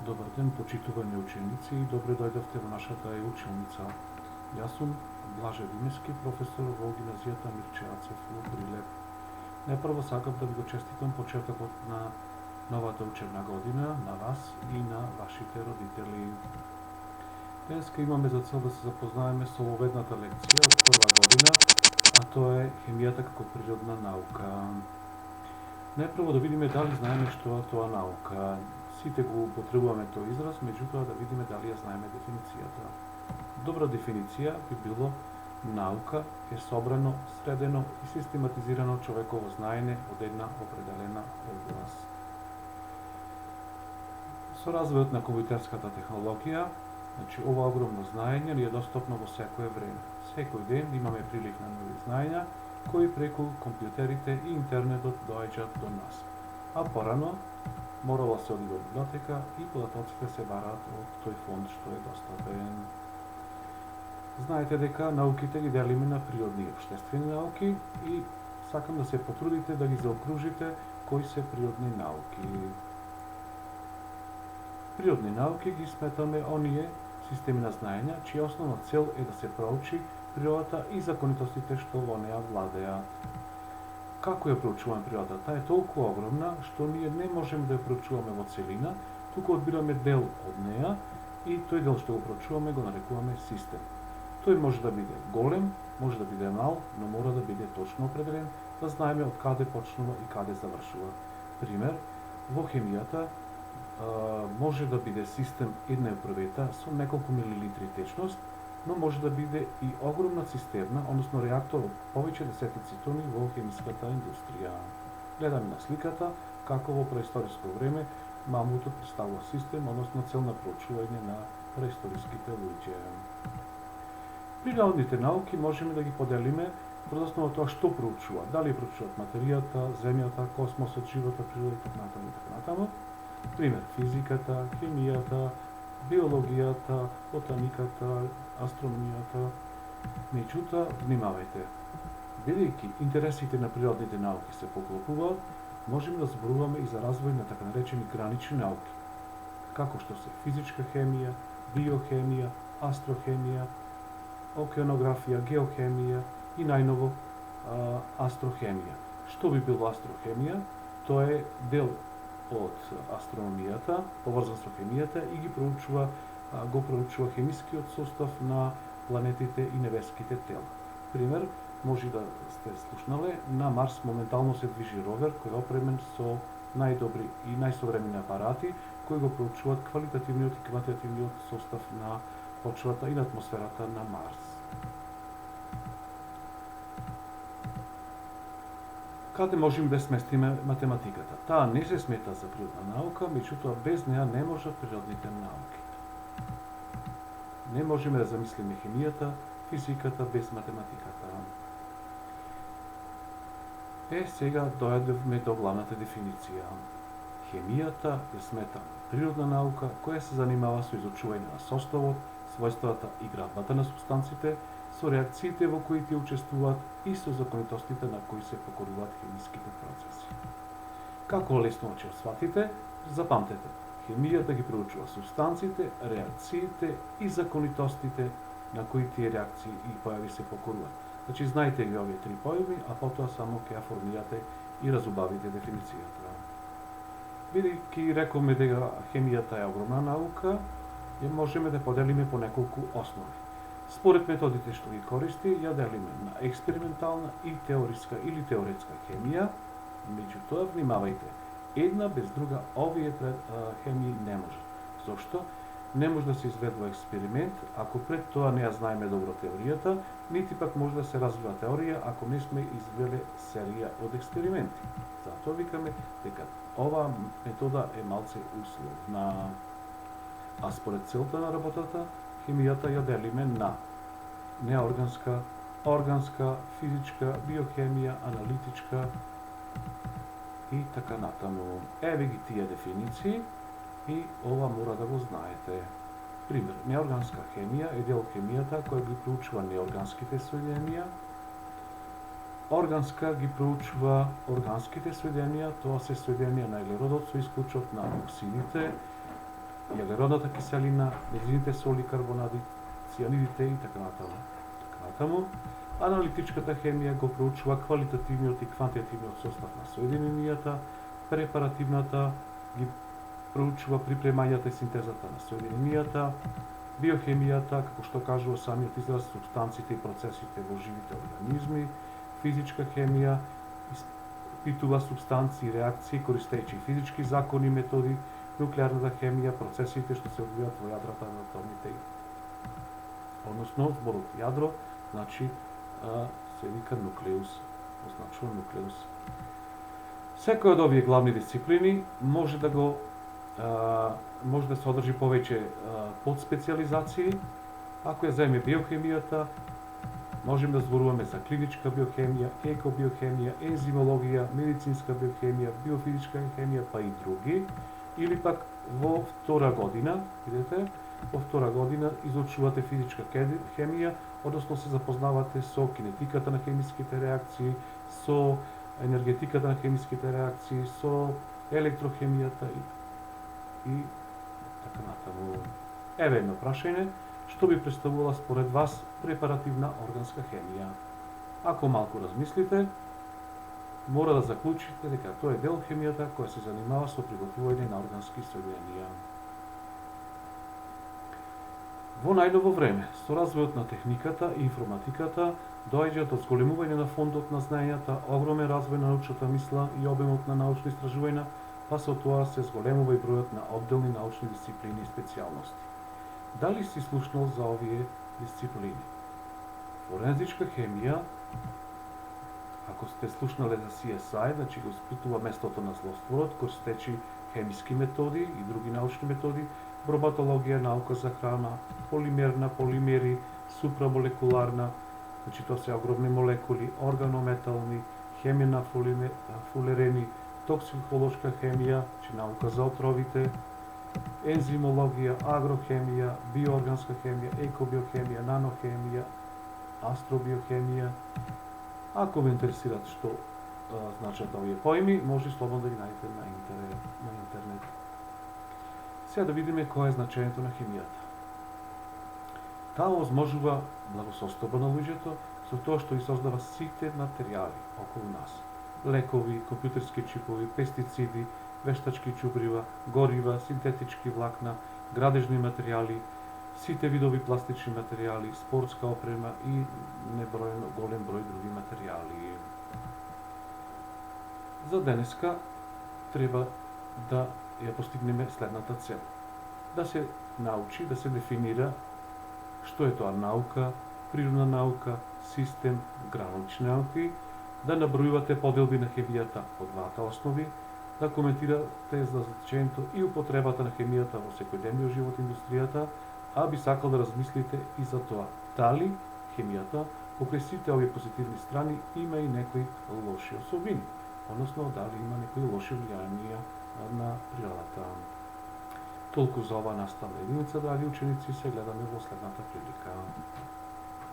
Добар ден, почитувани ученици, и добре дојдовте во нашата училница. Јас сум Блаже Димески, професор во гимназијата Мирче Ацев во Прилеп. Најпрво сакам да ви го честитам почетокот на новата учебна година на вас и на вашите родители. Денеска имаме за цел да се запознаеме со оведната лекција од прва година, а тоа е хемијата како природна наука. Најпрво да видиме дали знаеме што е тоа наука. Сите го употребуваме тој израз, меѓутоа да видиме дали ја знаеме дефиницијата. Добра дефиниција би било: наука е собрано, средено и систематизирано човеково знаење од една определена област. Со развојот на компјутерската технологија, ова огромно знаење ни е достапно во секое време. Секој ден имаме прилив на нови знаења кои преку компјутерите и интернетот доаѓаат до нас. А порано морало се оди во библиотека и податоците се бараат од тој фонд што е достапен. Знаете дека науките ги делиме на природни и општествени науки и сакам да се потрудите да ги заокружите кои се природни науки. Природни науки ги сметаме оние системи на знаења чија основна цел е да се проучи природата и законитостите што во неа владеат. Како ја проучуваме природата? Таа е толку огромна што ние не можеме да ја проучуваме во целина, туку одбираме дел од неа и тој дел што го проучуваме го нарекуваме систем. Тој може да биде голем, може да биде мал, но мора да биде точно определен, да знаеме од каде почнува и каде завршува. Пример, во хемијата може да биде систем една епрувета со неколку милилитри течност, но може да биде и огромна цистерна, односно реактор од повеќе десетици тони во хемиската индустрија. Гледаме на сликата како во преисториско време мамутот представува систем, односно цел на проучување на преисториските луѓе. Природните науки можеме да ги поделиме врз основа тоа што проучува, дали проучуваат материјата, земјата, космосот, животот, природата, и така. Пример, физиката, хемијата, биологијата, ботаниката, астрономијата. Меѓутоа, внимавајте. Бидејќи интересите на природните науки се поклопуваат, можеме да зборуваме и за развој на така наречени гранични науки, како што се физичка хемија, биохемија, астрохемија, океанографија, геохемија и најново астрохемија. Што би било астрохемија? Тоа е дел од астрономијата, поврзан со хемијата и го проучува хемискиот состав на планетите и небеските тела. Пример, може да сте слушнале, на Марс моментално се движи ровер кој е опремен со најдобри и најсовремени апарати кои го проучуваат квалитативниот и квантитативниот состав на почвата и на атмосферата на Марс. Каде можеме да сместиме математиката? Таа не се смета за природна наука, меѓутоа без неа не можат природните науки. Не можеме да замислиме хемијата, физиката без математиката. Сега дојдовме до главната дефиниција. Хемијата ја сметам природна наука која се занимава со изучување на составот, својствата и градбата на супстанците, со реакциите во кои тие учествуваат и со законитостите на кои се покоруваат хемиските процеси. Како лесно ќе сватите, запамтете. Хемијата ги проучува супстанците, реакциите и законитостите на кои тие реакции и појави се покоруваат. Значи, знаете ги овие три појави, а потоа само ќе ја формирате и разубавите дефиницијата. Бидејќи рековме дека хемијата е огромна наука, ја можеме да поделиме по неколку основи. Според методите што ги користи, ја делиме на експериментална и теориска или теоретска хемија, меѓутоа внимавајте, една без друга овие хемии не може. Зошто? Не може да се изведува експеримент ако пред тоа не ја знаеме добро теоријата, нити пак може да се развива теорија ако не сме извеле серија од експерименти. Затоа викаме дека оваа метода е малце условна. А според целта на работата, хемијата ја делиме на неорганска, органска, физичка, биохемија, аналитичка и така натаму. Еве ги тие дефиниции и ова мора да го знаете. Пример, неорганска хемија е дел од хемијата која ги проучува неорганските соединенија. Органска ги проучува органските соединенија, тоа се соединенија на елеродот со исклучок на оксидите, јаглеродната киселина, незините соли, карбонади, цијанидите и така натаму. Аналитичката хемија го проучува квалитативниот и квантитативниот состав на соединенијата, препаративната ги проучува припремањата и синтезата на соединенијата, биохемијата, како што кажува самиот израз, супстанциите и процесите во живите организми, физичка хемија, испитува супстанции и реакции користејќи физички закони и методи, нуклеарната хемија, процесите што се одвијат во јадрата на атомите. Односно, зборот јадро, значи, се вика нуклеус, означува нуклеус. Секој од овие главни дисциплини може да се одржи повеќе подспециализации. Ако ја земе биохемијата, можеме да зборуваме за клиничка биохемија, екобиохемија, ензимологија, медицинска биохемија, биофизичка хемија, па и други. Или пак во втора година, видите, во втора година изучувате физичка хемија, односно се запознавате со кинетиката на хемиските реакции, со енергетиката на хемиските реакции, со електрохемијата и така натаму. Еве едно прашање, што би представувала според вас препаративна органска хемија? Ако малку размислите, мора да заклучите дека тоа е дел хемијата која се занимава со приготвување на органски соединенија. Во најново време, со развојот на техниката и информатиката, доаѓаат од зголемување на фондот на знаењата, огромен развој на научната мисла и обемот на научни истражувања, па со тоа се зголемува и бројот на одделни научни дисциплини и специјалности. Дали си слушнал за овие дисциплини? Форензичка хемија, ако сте слушнале за CSI, значи го испитува местото на злостворот, користејќи хемиски методи и други научни методи, броматологија, наука за храна, полимерна, полимери, супрамолекуларна, значи тоа се огромни молекули, органометални, хемија на фулерени, токсиколошка хемија, значи наука за отровите, ензимологија, агрохемија, биоорганска хемија, екобиохемија, нанохемија, астробиохемија. Ако ве интересираат што значат овие поими, може слободно да ги најдете на интернет. Сега да видиме кој е значењето на хемијата. Таа овозможува благосостојба на луѓето со тоа што ги создава сите материјали околу нас. Лекови, компјутерски чипови, пестициди, вештачки ќубрива, горива, синтетички влакна, градежни материјали, сите видови пластични материјали, спортска опрема и небројно голем број други материјали. За денеска треба да ја постигнеме следната цел. Да се научи, да се дефинира што е тоа наука, природна наука, систем, гранични науки, да набројувате поделби на хемијата по двата основи, да коментирате за значењето и употребата на хемијата во секојдневниот живот и индустријата, а би сакал да размислите и за тоа дали хемијата, покрај сите овие позитивни страни, има и некои лоши особини, односно дали има некои лоши влијанија на природата. Толку за оваа наставна единица, драги ученици, се гледаме во следната прилика.